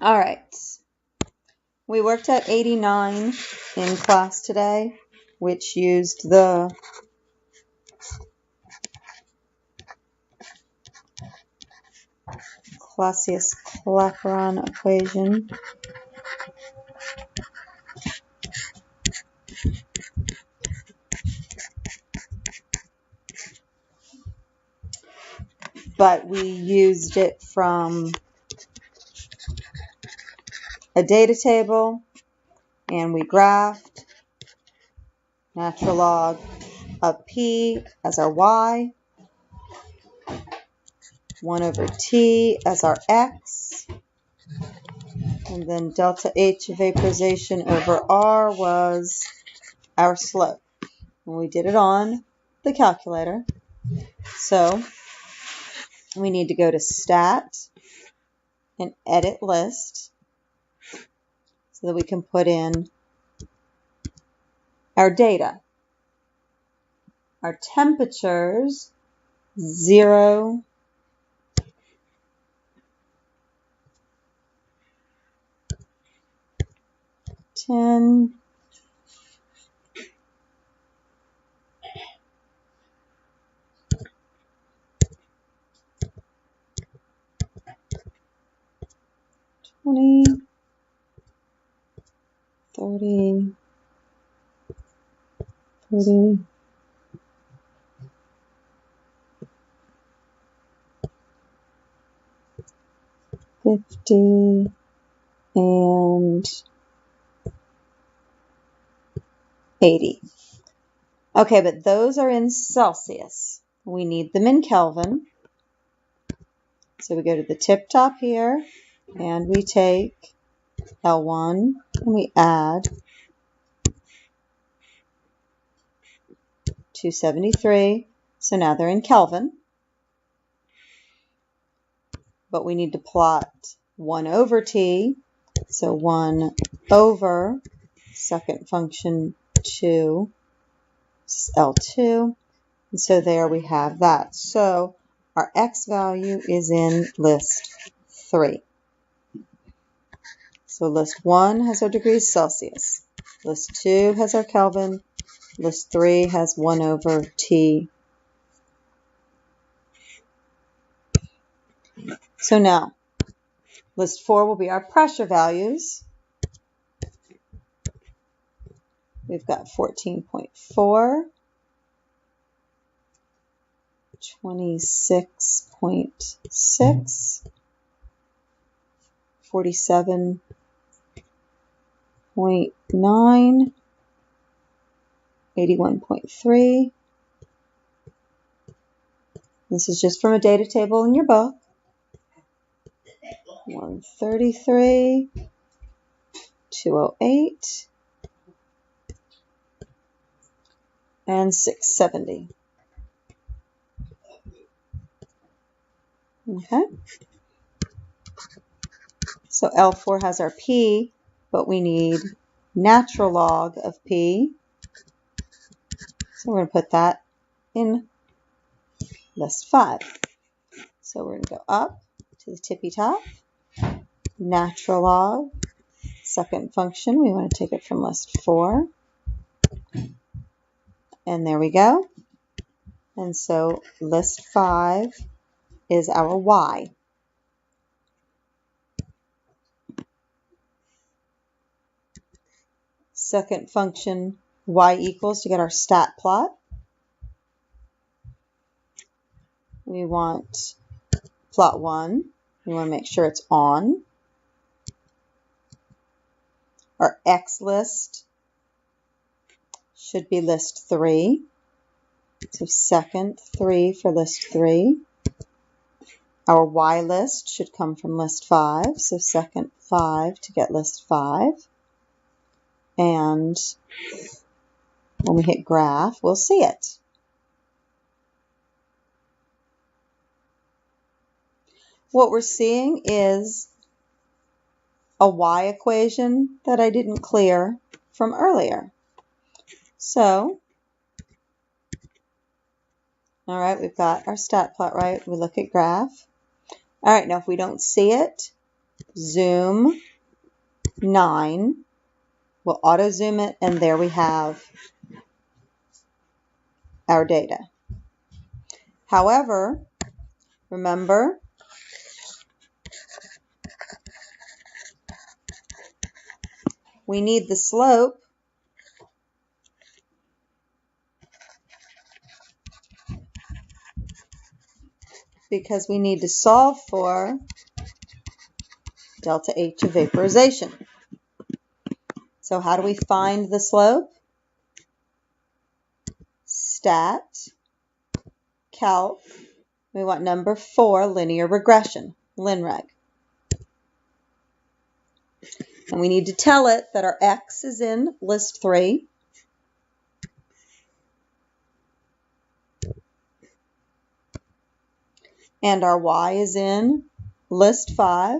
All right. We worked at 89 in class today, which used the Clausius-Clapeyron equation. But we used it from a data table, and we graphed natural log of p as our y, 1 over t as our x, and then delta H of vaporization over R was our slope. And we did it on the calculator. So we need to go to Stat and Edit List so that we can put in our data. Our temperatures, 0, 10, 20, 30, 40, 50, and 80. Okay, but those are in Celsius. We need them in Kelvin. So we go to the tip top here, and we take L1, and we add 273. So now they're in Kelvin. But we need to plot 1 over t. So 1 over second function 2 L2. And so there we have that. So our x value is in list 3. So list 1 has our degrees Celsius. List 2 has our Kelvin. List 3 has 1 over t. So now, list 4 will be our pressure values. We've got 14.4, 26.6, 47.9, 81.3. This is just from a data table in your book. 133, 208, and 670. Okay. So L4 has our P, but we need natural log of P. So we're going to put that in list 5. So we're going to go up to the tippy top. Natural log, second function. We want to take it from list 4. And there we go. And so list 5 is our Y. Second function, Y equals, to get our stat plot. We want plot 1. We want to make sure it's on. Our X list should be list 3. So second 3 for list 3. Our Y list should come from list 5. So second 5 to get list 5. And when we hit graph, we'll see it. What we're seeing is a Y equation that I didn't clear from earlier. So, all right, we've got our stat plot right. We look at graph. All right, now if we don't see it, zoom 9. We'll auto zoom it, and there we have our data. However, remember, we need the slope because we need to solve for delta H of vaporization. So how do we find the slope? Stat, calc, we want number 4, linear regression, linreg. And we need to tell it that our x is in list 3. And our y is in list 5.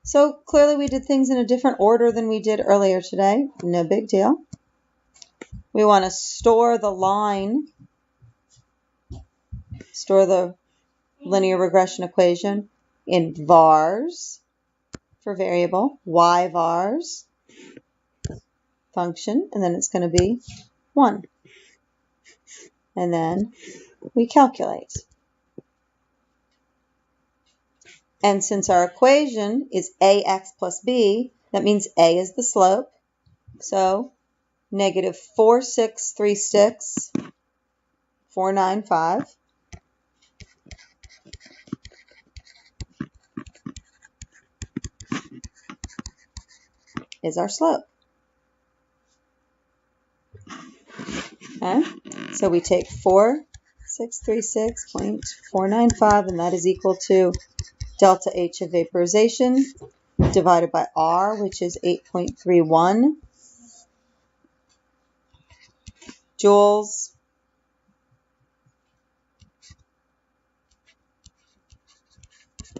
So clearly we did things in a different order than we did earlier today. No big deal. We want to store the line, store the linear regression equation in vars for variable, y vars function, and then it's going to be 1. And then we calculate. And since our equation is ax plus b, that means a is the slope. So negative 4636,495 is our slope. Okay? So we take 4636.495, and that is equal to delta H of vaporization divided by R, which is 8.31 joules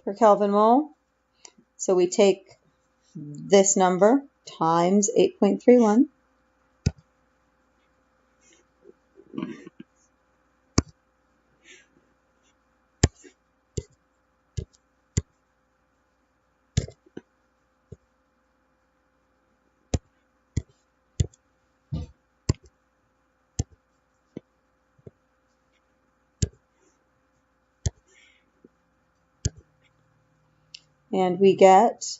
per Kelvin mole. So we take this number times 8.31. And we get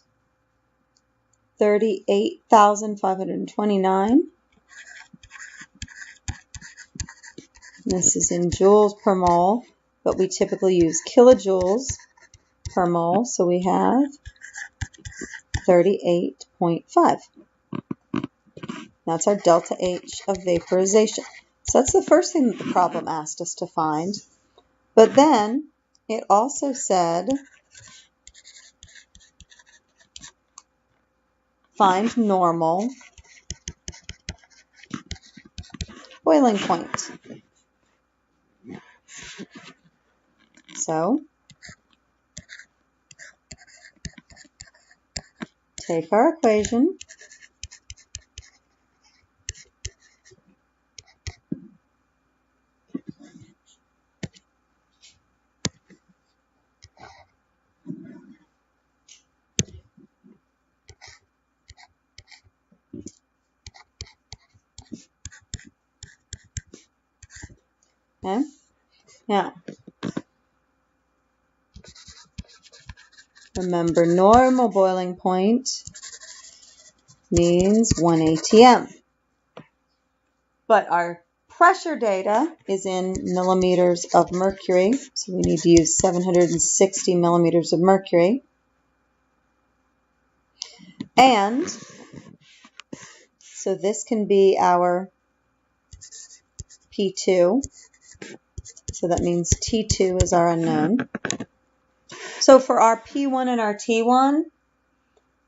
38,529. This is in joules per mole, but we typically use kilojoules per mole, so we have 38.5. That's our delta H of vaporization. So that's the first thing that the problem asked us to find. But then it also said find normal boiling point. So take our equation, okay? Now, remember, normal boiling point means 1 atm. But our pressure data is in millimeters of mercury, so we need to use 760 millimeters of mercury. And so this can be our P2. So that means T2 is our unknown. So for our P1 and our T1,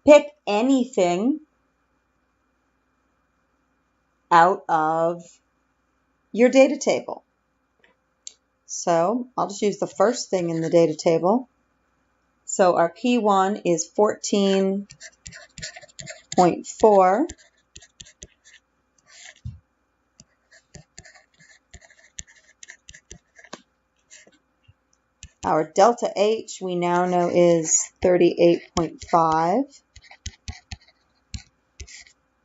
pick anything out of your data table. So I'll just use the first thing in the data table. So our P1 is 14.4. Our delta H we now know is 38.5.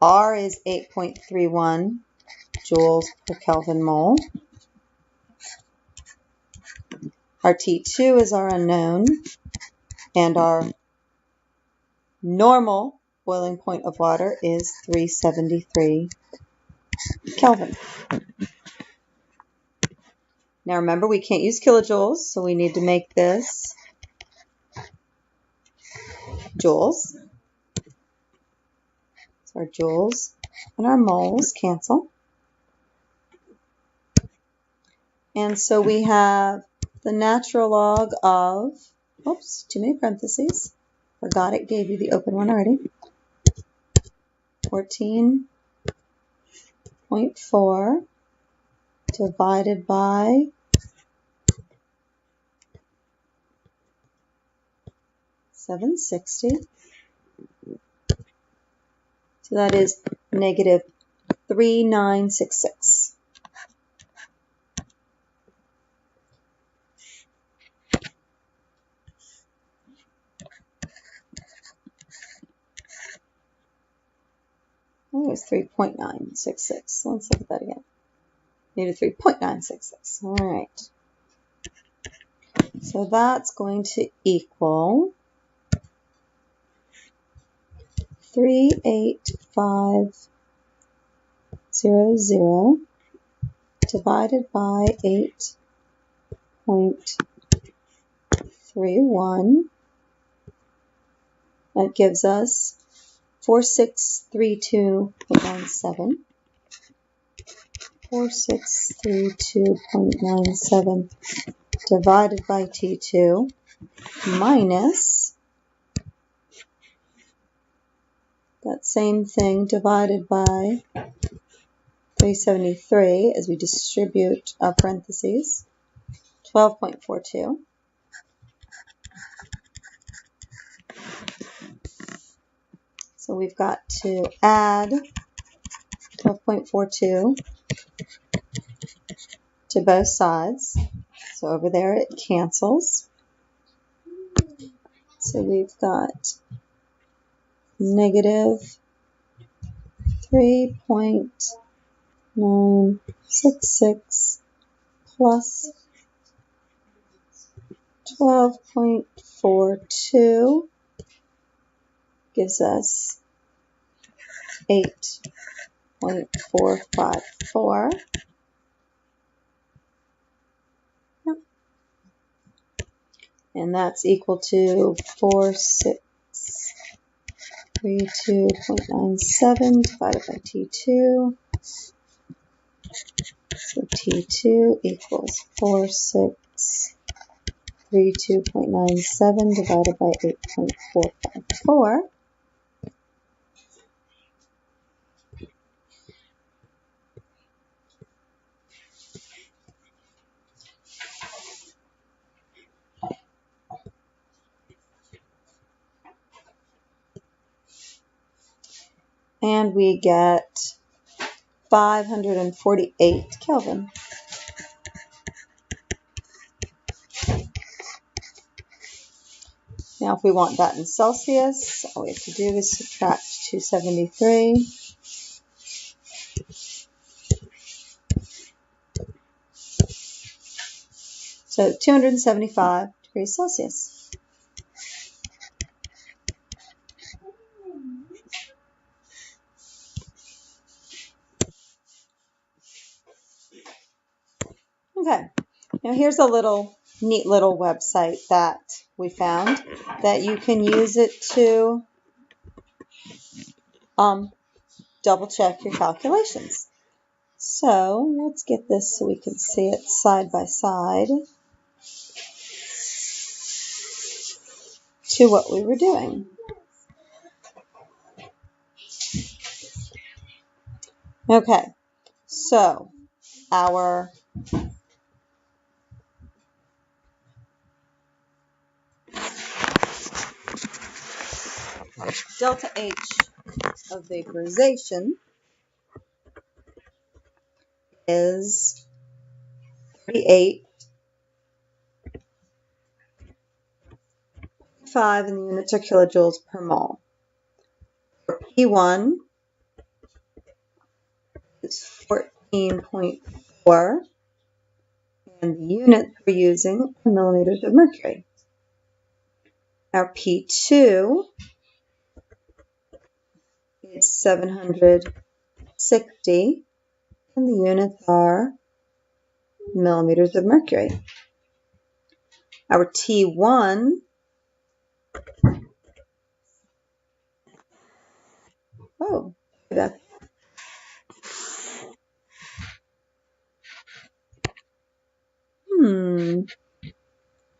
R is 8.31 joules per Kelvin mole. Our T2 is our unknown, and our normal boiling point of water is 373 Kelvin. Now remember, we can't use kilojoules, so we need to make this joules. So our joules and our moles cancel. And so we have the natural log of, oops, too many parentheses. Forgot it gave you the open one already. 14.4 divided by 760. So that is negative 3966. Oh, it was 3.966. Let's look at that again. Negative 3.966. All right. So that's going to equal 38500 divided by 8.31. That gives us 4632.97. 4632.97 divided by T2 minus that same thing divided by 373 as we distribute our parentheses, 12.42. So we've got to add 12.42 to both sides. So over there it cancels. So we've got negative 3.966 plus 12.42 gives us 8.454. And that's equal to 4632.97 divided by T2. So T2 equals 4632.97 divided by 8.454. And we get 548 Kelvin. Now if we want that in Celsius, all we have to do is subtract 273. So 275 degrees Celsius. Okay, now here's a neat little website that we found that you can use it to double check your calculations. So let's get this so we can see it side by side to what we were doing. Okay, so our delta H of vaporization is 38 5 and the units are kilojoules per mole. For P1 is 14.4 and the units we're using are millimeters of mercury. Our P2 is 760 and the units are millimeters of mercury. Our T1 where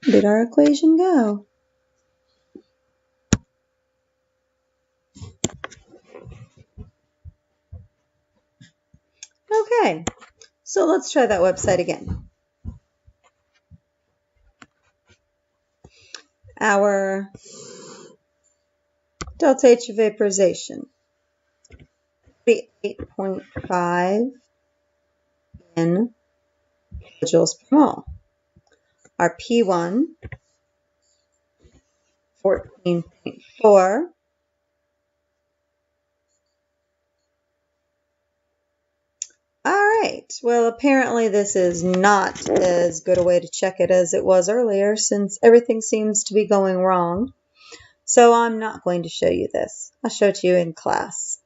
did our equation go? Okay, so let's try that website again. Our delta H of vaporization, 38.5 in kilojoules per mole. Our P1, 14.4. All right, well, apparently this is not as good a way to check it as it was earlier, since everything seems to be going wrong. So I'm not going to show you this. I'll show it to you in class.